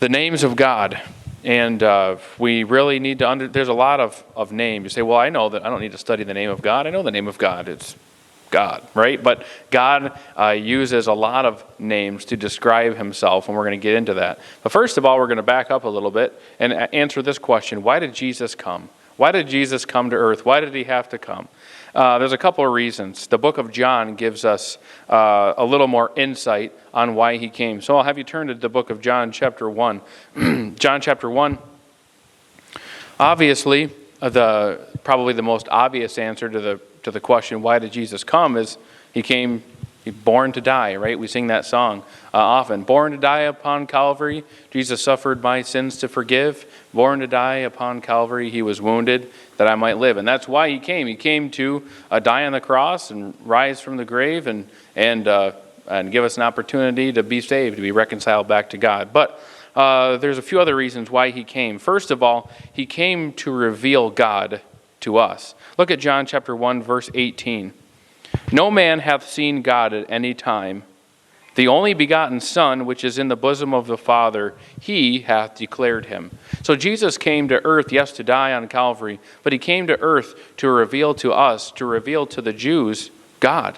the names of God. And we really need to there's a lot of names. You say, well, I know that I don't need to study the name of God. I know the name of God. It's God, right? But God uses a lot of names to describe himself, and we're going to get into that. But first of all, we're going to back up a little bit and answer this question. Why did Jesus come? Why did Jesus come to earth? Why did he have to come? There's a couple of reasons. The book of John gives us a little more insight on why he came. So I'll have you turn to the book of John chapter 1. John chapter 1. Obviously, probably the most obvious answer to the question, why did Jesus come, is he born to die, right? We sing that song often. Born to die upon Calvary, Jesus suffered my sins to forgive. Born to die upon Calvary, he was wounded that I might live. And that's why he came. He came to die on the cross and rise from the grave and give us an opportunity to be saved, to be reconciled back to God. But there's a few other reasons why he came. First of all, he came to reveal God to us. Look at John chapter 1, verse 18. No man hath seen God at any time. The only begotten Son, which is in the bosom of the Father, he hath declared him. So Jesus came to earth, yes, to die on Calvary, but he came to earth to reveal to us, to reveal to the Jews, God.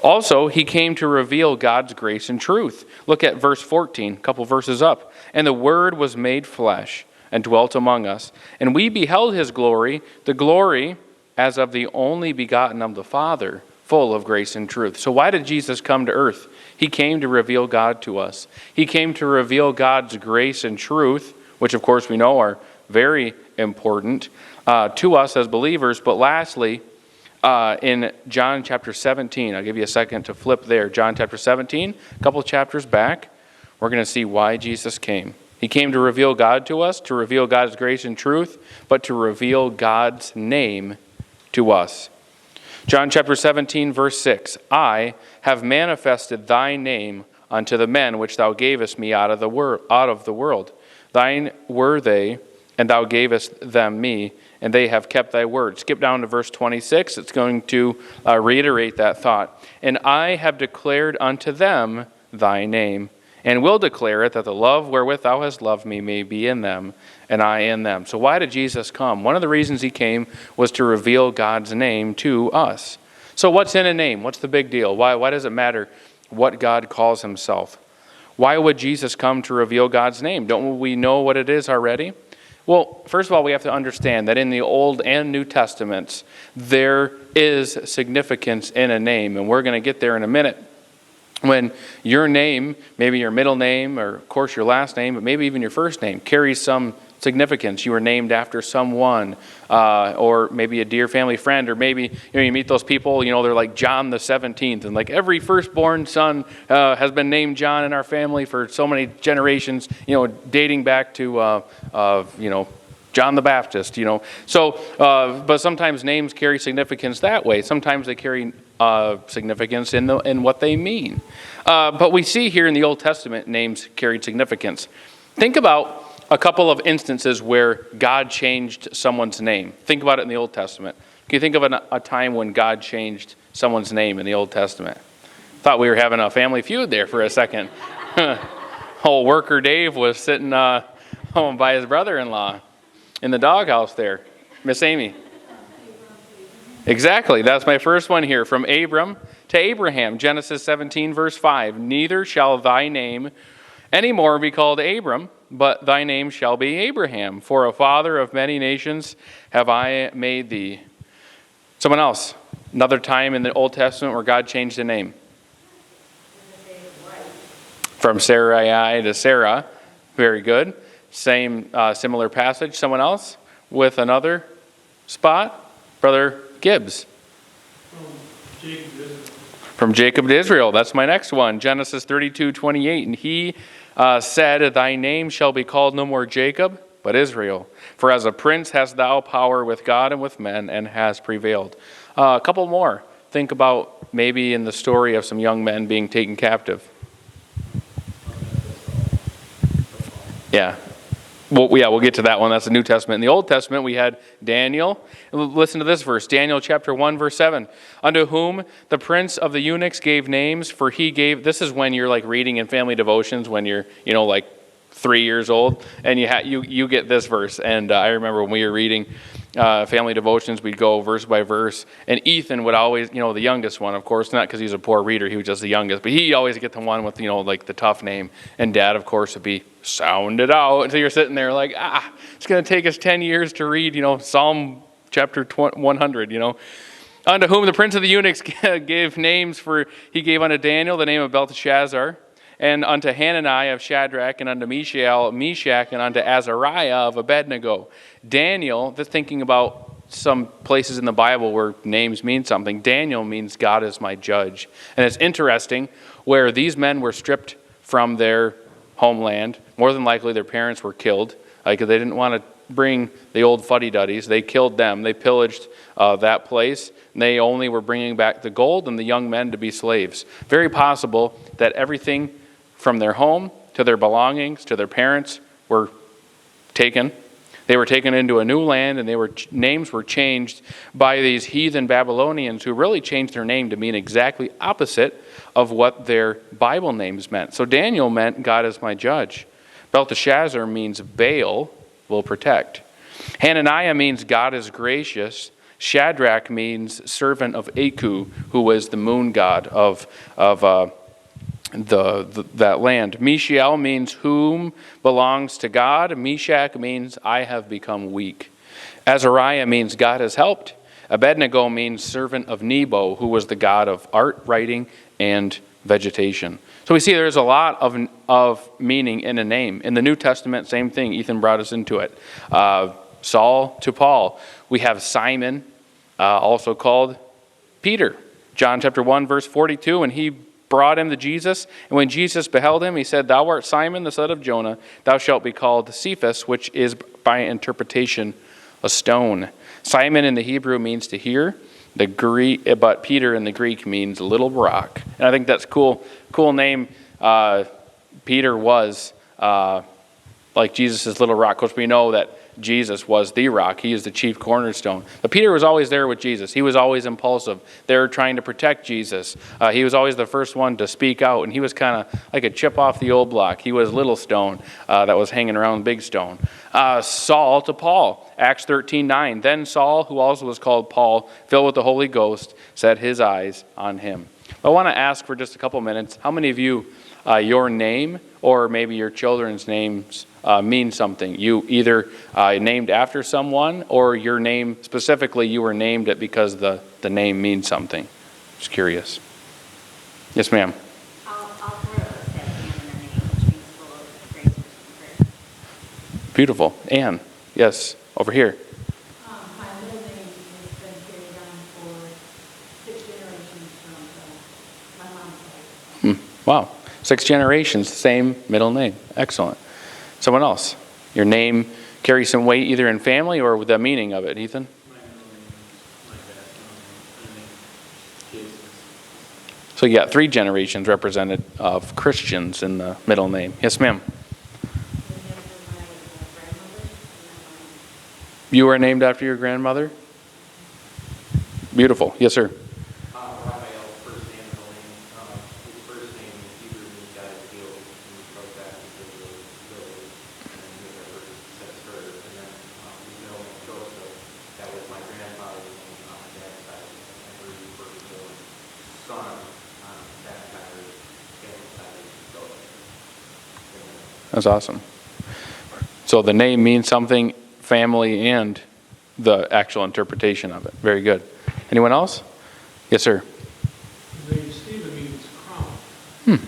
Also, he came to reveal God's grace and truth. Look at verse 14, a couple verses up. And the Word was made flesh and dwelt among us. And we beheld his glory, the glory as of the only begotten of the Father, full of grace and truth. So why did Jesus come to earth? He came to reveal God to us. He came to reveal God's grace and truth, which of course we know are very important to us as believers. But lastly, in John chapter 17, I'll give you a second to flip there. John chapter 17, a couple chapters back, we're going to see why Jesus came. He came to reveal God to us, to reveal God's grace and truth, but to reveal God's name to us. John chapter 17, verse 6, I have manifested thy name unto the men which thou gavest me out of the world. Thine were they, and thou gavest them me, and they have kept thy word. Skip down to verse 26. It's going to reiterate that thought. And I have declared unto them thy name, and will declare it, that the love wherewith thou hast loved me may be in them, and I in them. So why did Jesus come? One of the reasons he came was to reveal God's name to us. So what's in a name? What's the big deal? Why does it matter what God calls himself? Why would Jesus come to reveal God's name? Don't we know what it is already? Well, first of all, we have to understand that in the Old and New Testaments, there is significance in a name, and we're going to get there in a minute. When your name, maybe your middle name, or of course your last name, but maybe even your first name, carries some significance. You were named after someone, or maybe a dear family friend, or maybe you meet those people, they're like John the 17th, and like every firstborn son has been named John in our family for so many generations, dating back to John the Baptist, So, but sometimes names carry significance that way. Sometimes they carry significance in what they mean. But we see here in the Old Testament names carried significance. Think about a couple of instances where God changed someone's name. Think about it in the Old Testament. Can you think of a time when God changed someone's name in the Old Testament? Thought we were having a family feud there for a second. Old worker Dave was sitting home by his brother-in-law in the doghouse there. Miss Amy. Exactly. That's my first one here. From Abram to Abraham. Genesis 17, verse 5. Neither shall thy name any more be called Abram, but thy name shall be Abraham. For a father of many nations have I made thee. Someone else. Another time in the Old Testament where God changed the name. From Sarai to Sarah. Very good. Same similar passage. Someone else with another spot? Brother Gibbs. From Jacob to Israel. That's my next one. Genesis 32:28. And he said, thy name shall be called no more Jacob, but Israel. For as a prince hast thou power with God and with men, and has prevailed. A couple more. Think about maybe in the story of some young men being taken captive. Yeah. We'll get to that one. That's the New Testament. In the Old Testament, we had Daniel. Listen to this verse. Daniel chapter 1, verse 7. Unto whom the prince of the eunuchs gave names, for he gave... This is when you're like reading in family devotions, when you're, 3 years old, and you get this verse. And I remember when we were reading family devotions, we'd go verse by verse, and Ethan would always, the youngest one, of course, not because he's a poor reader, he was just the youngest, but he always get the one with, like the tough name, and Dad, of course, would be, sound it out, and so you're sitting there like, it's going to take us 10 years to read, Psalm chapter 100, Unto whom the prince of the eunuchs gave names, for he gave unto Daniel the name of Belteshazzar, and unto Hananiah of Shadrach, and unto Mishael of Meshach, and unto Azariah of Abednego. Daniel, that's thinking about some places in the Bible where names mean something. Daniel means God is my judge. And it's interesting where these men were stripped from their homeland. More than likely their parents were killed because they didn't want to bring the old fuddy-duddies. They killed them. They pillaged that place. And they only were bringing back the gold and the young men to be slaves. Very possible that everything from their home to their belongings to their parents were taken. They were taken into a new land, and names were changed by these heathen Babylonians who really changed their name to mean exactly opposite of what their Bible names meant. So Daniel meant God is my judge. Belteshazzar means Baal will protect. Hananiah means God is gracious. Shadrach means servant of Aku, who was the moon god of that land. Mishael means whom belongs to God. Meshach means I have become weak. Azariah means God has helped. Abednego means servant of Nebo, who was the god of art, writing, and vegetation. So we see there's a lot of meaning in a name. In the New Testament, same thing. Ethan brought us into it. Saul to Paul. We have Simon, also called Peter. John chapter 1, verse 42, and he brought him to Jesus, and when Jesus beheld him, he said, Thou art Simon, the son of Jonah. Thou shalt be called Cephas, which is by interpretation a stone. Simon in the Hebrew means to hear, but Peter in the Greek means little rock. And I think that's cool name. Peter was like Jesus' little rock. Of course, we know that Jesus was the rock. He is the chief cornerstone. But Peter was always there with Jesus. He was always impulsive. They were trying to protect Jesus. He was always the first one to speak out, and he was kind of like a chip off the old block. He was little stone that was hanging around big stone. Saul to Paul, Acts 13:9. Then Saul, who also was called Paul, filled with the Holy Ghost, set his eyes on him. I want to ask for just a couple minutes, how many of you, your name or maybe your children's names mean something? You either named after someone, or your name specifically, you were named it because the name means something. Just curious. Yes, ma'am. I'll throw a step Anne in the name, which means full of grace and prayer. Beautiful. Anne. Yes, over here. My middle name has been carried on for 6 generations from my mom's side. Wow. 6 generations, same middle name. Excellent. Someone else. Your name carries some weight either in family or with the meaning of it. Ethan? My middle name is my dad's middle name. Jesus. So you got 3 generations represented of Christians in the middle name. Yes, ma'am. You were named after your grandmother? Beautiful. Yes, sir. Raphael's first name and middle name. His first name in Hebrew means God is healed. And he wrote that because of the village. And then he was our first set starter. And then his middle name, Joseph, that was my grandfather's name on my dad's side. And we were the firstborn son on that side of his family side, Joseph. That's awesome. So the name means something, family, and the actual interpretation of it. Very good. Anyone else? Yes, sir. The name Stephen means crown.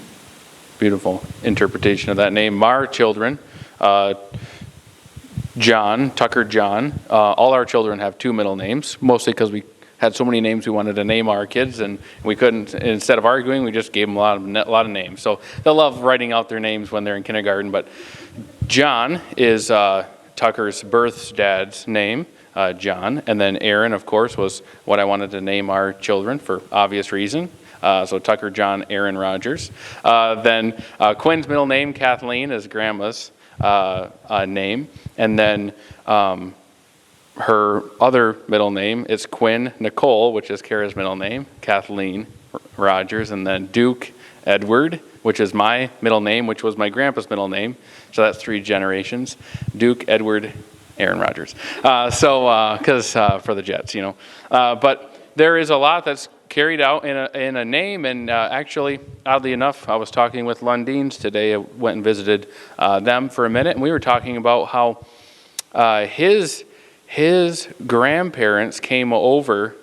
Beautiful interpretation of that name. Our children, John, Tucker John, all our children have 2 middle names, mostly because we had so many names we wanted to name our kids, and we couldn't. Instead of arguing, we just gave them a lot of names. So they'll love writing out their names when they're in kindergarten. But John is Tucker's birth dad's name, John, and then Aaron, of course, was what I wanted to name our children for obvious reason. So Tucker, John, Aaron Rogers. Then Quinn's middle name, Kathleen, is Grandma's name. And then her other middle name is Quinn Nicole, which is Kara's middle name, Kathleen Rogers. And then Duke Edward which is my middle name, which was my grandpa's middle name. So that's 3 generations. Duke, Edward, Aaron Rodgers. Because for the Jets, But there is a lot that's carried out in a name. And actually, oddly enough, I was talking with Lundins today. I went and visited them for a minute. And we were talking about how his grandparents came over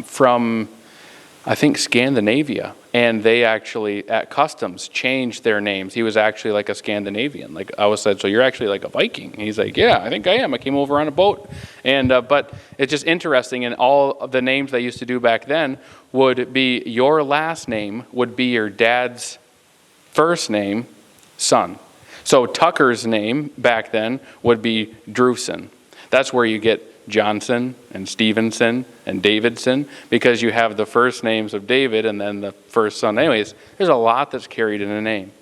from, I think, Scandinavia, and they actually, at customs, changed their names. He was actually like a Scandinavian. Like I was said, so you're actually like a Viking. And he's like, yeah, I think I am. I came over on a boat. And but it's just interesting, and all of the names they used to do back then would be your last name would be your dad's first name, son. So Tucker's name back then would be Drewson. That's where you get Johnson and Stevenson and Davidson, because you have the first names of David and then the first son. Anyways, there's a lot that's carried in a name.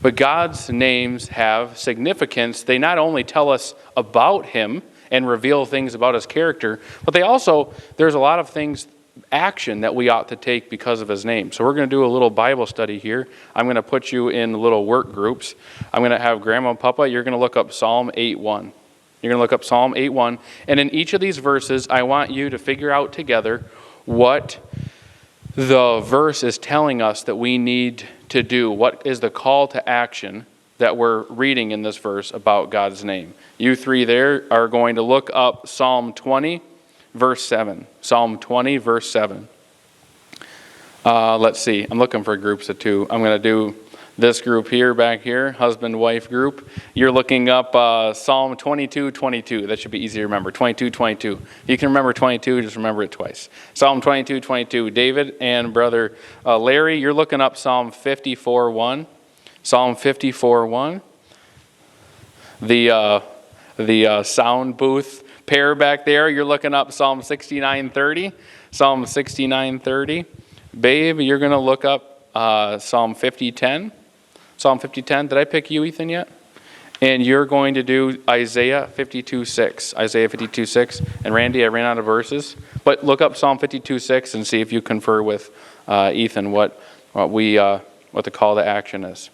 But God's names have significance. They not only tell us about him and reveal things about his character, but they also, there's a lot of things, action that we ought to take because of his name. So we're going to do a little Bible study here. I'm going to put you in little work groups. I'm going to have Grandma and Papa, you're going to look up Psalm 8:1. You're going to look up Psalm 8:1. And in each of these verses, I want you to figure out together what the verse is telling us that we need to do. What is the call to action that we're reading in this verse about God's name? You 3 there are going to look up Psalm 20, verse 7. Psalm 20, verse 7. Let's see. I'm looking for groups of 2. I'm going to do this group here, back here, husband-wife group. You're looking up Psalm 22:22. That should be easy to remember. 22:22. If you can remember 22, just remember it twice. Psalm 22:22. David and brother Larry, you're looking up Psalm 54:1. Psalm 54:1. The sound booth pair back there, you're looking up Psalm 69:30. Psalm 69:30. Babe, you're going to look up Psalm 50:10. Psalm 50:10. Did I pick you, Ethan, yet? And you're going to do Isaiah 52:6. Isaiah 52:6. And Randy, I ran out of verses. But look up Psalm 52:6 and see if you confer with Ethan what the call to action is.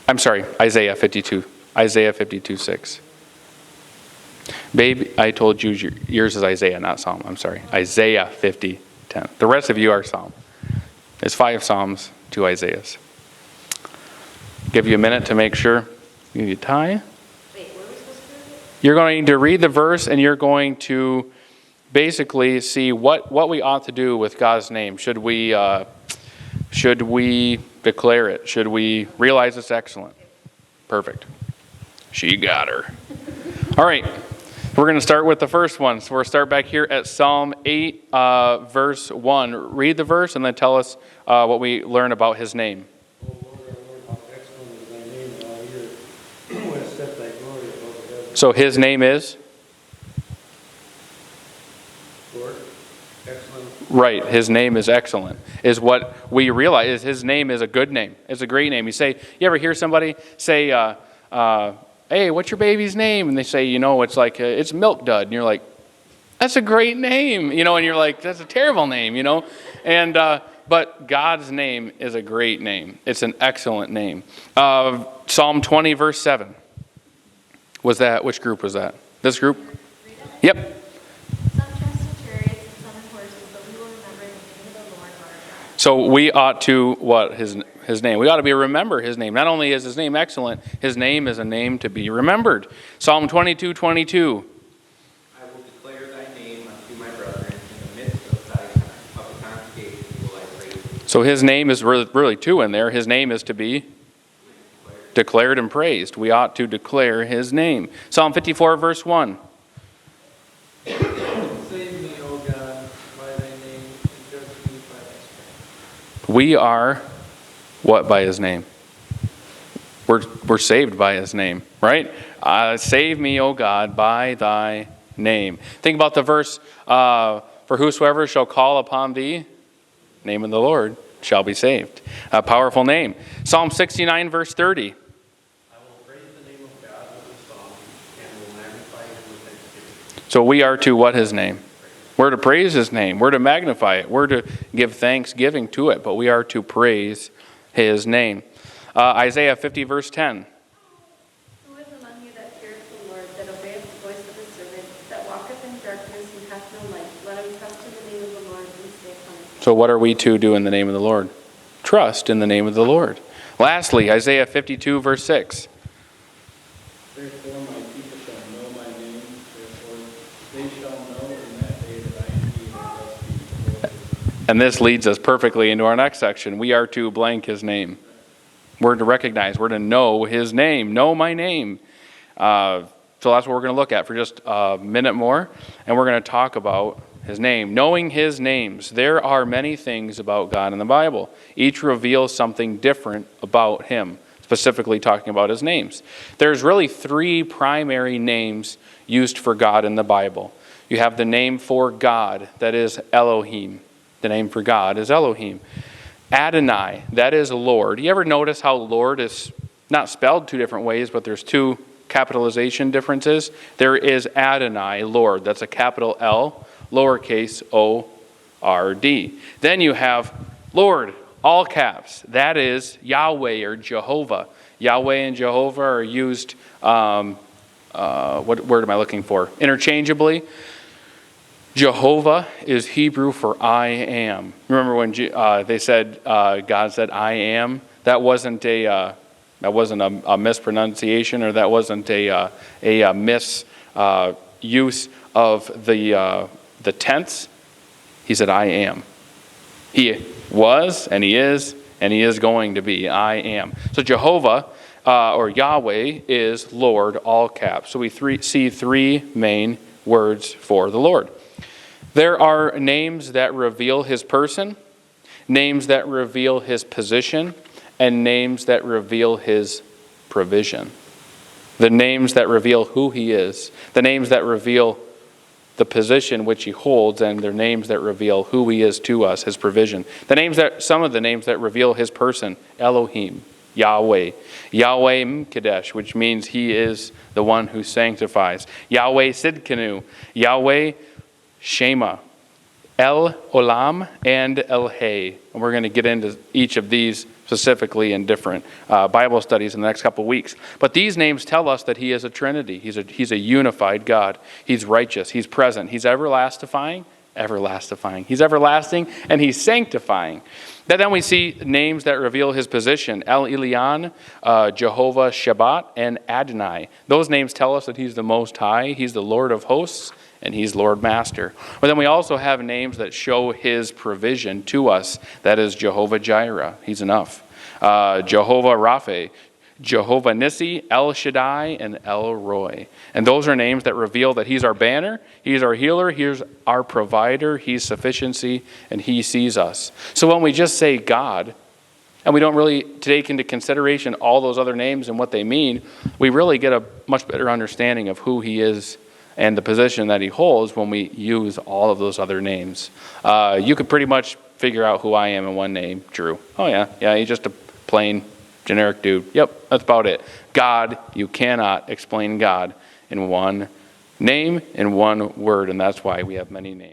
I'm sorry, Isaiah 52. Isaiah 52:6. Babe, I told you yours is Isaiah, not Psalm. I'm sorry. Isaiah 50:10. The rest of you are Psalm. There's 5 Psalms, 2 Isaiahs. Give you a minute to make sure. Give you time. Wait, where are we supposed to do it? You're going to read the verse, and you're going to basically see what we ought to do with God's name. Should we declare it? Should we realize it's excellent? Perfect. She got her. All right. We're going to start with the first one. So we'll start back here at Psalm 8, verse 1. Read the verse and then tell us what we learn about his name. O Lord, our Lord, how excellent is thy name in all the earth. Who has set thy glory above the heavens? So his name is? Lord, excellent. Right, his name is excellent, is what we realize. Is his name is a good name. It's a great name. You ever hear somebody say, hey, what's your baby's name? And they say, it's like, it's Milk Dud. And you're like, that's a great name. And you're like, that's a terrible name, And, but God's name is a great name. It's an excellent name. Psalm 20, verse 7. Which group was that? This group? Yep. Some trust in chariots and some in horses, but we will remember the name of the Lord our God. So we ought to, his name. We ought to remember his name. Not only is his name excellent, his name is a name to be remembered. Psalm 22:22. I will declare thy name unto my brethren in the midst of the congregation will I praise thee. So his name is really 2 in there. His name is to be declared and praised. We ought to declare his name. Psalm 54, verse 1. Save me, O God, by thy name, and judge me by thy strength. We are what by his name? We're saved by his name, right? Save me, O God, by thy name. Think about the verse, for whosoever shall call upon thee, name of the Lord, shall be saved. A powerful name. Psalm 69, verse 30. I will praise the name of God with a song, and will magnify him with thanksgiving. So we are to what his name? We're to praise his name. We're to magnify it. We're to give thanksgiving to it, but we are to praise his name. Isaiah 50, verse 10. Who is among you that feareth the Lord, that obeyeth the voice of his servant, that walketh in darkness and hath no light? Let him trust in the name of the Lord and stay upon it. So what are we to do in the name of the Lord? Trust in the name of the Lord. Lastly, Isaiah 52, verse 6. Therefore my people shall know my name, therefore they shall know in that day that I am he that does speak the Lord. And this leads us perfectly into our next section. We are to blank his name. We're to recognize, we're to know his name, know my name. So that's what we're going to look at for just a minute more, and we're going to talk about his name. Knowing his names. There are many things about God in the Bible. Each reveals something different about him, specifically talking about his names. There's really three primary names used for God in the Bible. You have the name for God, that is Elohim. The name for God is Elohim. Adonai, that is Lord. You ever notice how Lord is not spelled two different ways, but there's two capitalization differences? There is Adonai, Lord. That's a capital L, lowercase O-R-D. Then you have Lord, all caps. That is Yahweh or Jehovah. Yahweh and Jehovah are used, what word am I looking for? Interchangeably. Jehovah is Hebrew for I am. Remember when they said, God said, I am? That wasn't a mispronunciation, or that wasn't a misuse of the tense. He said, I am. He was, and he is going to be. I am. So Jehovah, or Yahweh, is Lord, all caps. So we see three main words for the Lord. There are names that reveal his person, names that reveal his position, and names that reveal his provision. The names that reveal who he is, the names that reveal the position which he holds, and their names that reveal who he is to us, his provision. Some of the names that reveal his person: Elohim, Yahweh, Yahweh M'Kadesh, which means he is the one who sanctifies, Yahweh Sidkenu, Yahweh Shema, El Olam, and El Hay. And we're going to get into each of these specifically in different Bible studies in the next couple of weeks. But these names tell us that he is a Trinity. He's a unified God. He's righteous. He's present. He's everlasting. He's everlasting, and he's sanctifying. Then we see names that reveal his position: El Elyon, Jehovah Shabbat, and Adonai. Those names tell us that he's the Most High. He's the Lord of hosts, and he's Lord Master. But then we also have names that show his provision to us. That is Jehovah Jireh. He's enough. Jehovah Rapha, Jehovah Nissi, El Shaddai, and El Roy. And those are names that reveal that he's our banner, he's our healer, he's our provider, he's sufficiency, and he sees us. So when we just say God, and we don't really take into consideration all those other names and what they mean, we really get a much better understanding of who he is and the position that he holds when we use all of those other names. You could pretty much figure out who I am in one name: Drew. Oh yeah, he's just a plain generic dude. Yep, that's about it. God, you cannot explain God in one name, in one word, and that's why we have many names.